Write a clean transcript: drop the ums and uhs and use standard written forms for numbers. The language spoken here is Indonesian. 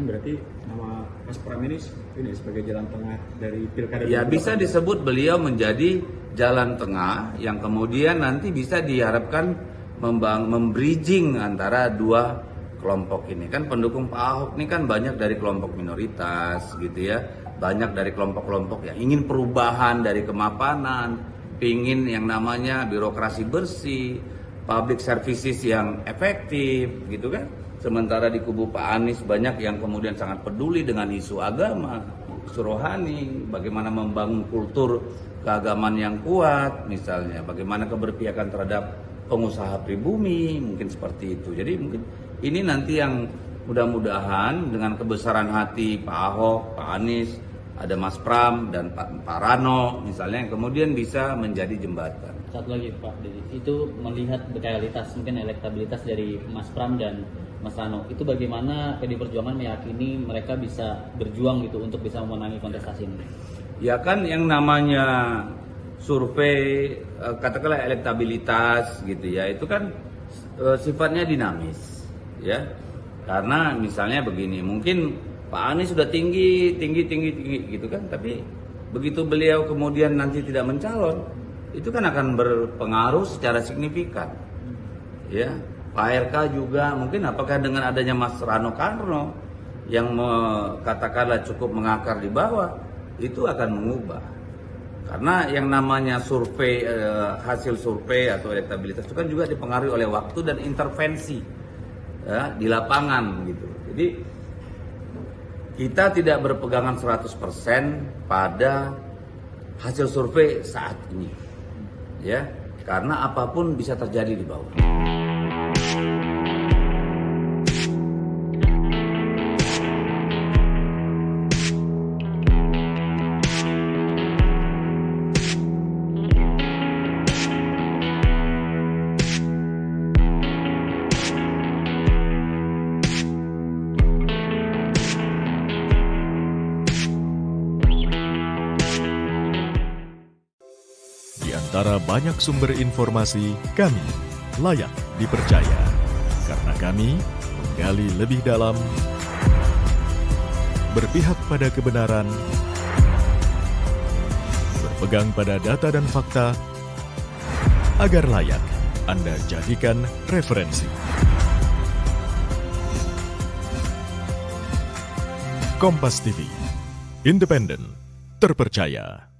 kan berarti nama Mas Pram ini sebagai jalan tengah dari pilkada. Ya bisa disebut beliau menjadi jalan tengah yang kemudian nanti bisa diharapkan membridging antara dua kelompok ini. Kan pendukung Pak Ahok ini kan banyak dari kelompok minoritas gitu ya, banyak dari kelompok-kelompok yang ingin perubahan dari kemapanan, pingin yang namanya birokrasi bersih, public services yang efektif gitu kan. Sementara di kubu Pak Anies banyak yang kemudian sangat peduli dengan isu agama, isu rohani, bagaimana membangun kultur keagamaan yang kuat misalnya, bagaimana keberpihakan terhadap pengusaha pribumi, mungkin seperti itu. Jadi mungkin ini nanti yang mudah-mudahan dengan kebesaran hati Pak Ahok, Pak Anies, ada Mas Pram dan Pak Rano misalnya yang kemudian bisa menjadi jembatan. Satu lagi Pak Dedi, itu melihat realitas mungkin elektabilitas dari Mas Pram dan Mas Rano, itu bagaimana PDI Perjuangan meyakini mereka bisa berjuang gitu untuk bisa memenangi kontestasi ini? Ya kan yang namanya survei katakanlah elektabilitas gitu ya, itu kan sifatnya dinamis ya. Karena misalnya begini, mungkin Pak Anies sudah tinggi gitu kan, tapi begitu beliau kemudian nanti tidak mencalon, itu kan akan berpengaruh secara signifikan. Ya, Pak RK juga mungkin apakah dengan adanya Mas Rano Karno yang katakanlah cukup mengakar di bawah, itu akan mengubah. Karena yang namanya survei, hasil survei atau elektabilitas itu kan juga dipengaruhi oleh waktu dan intervensi ya, di lapangan gitu. Jadi kita tidak berpegangan 100% pada hasil survei saat ini. Ya, karena apapun bisa terjadi di bawah. Di antara banyak sumber informasi, kami layak dipercaya. Karena kami menggali lebih dalam, berpihak pada kebenaran, berpegang pada data dan fakta, agar layak Anda jadikan referensi. Kompas TV, independen, terpercaya.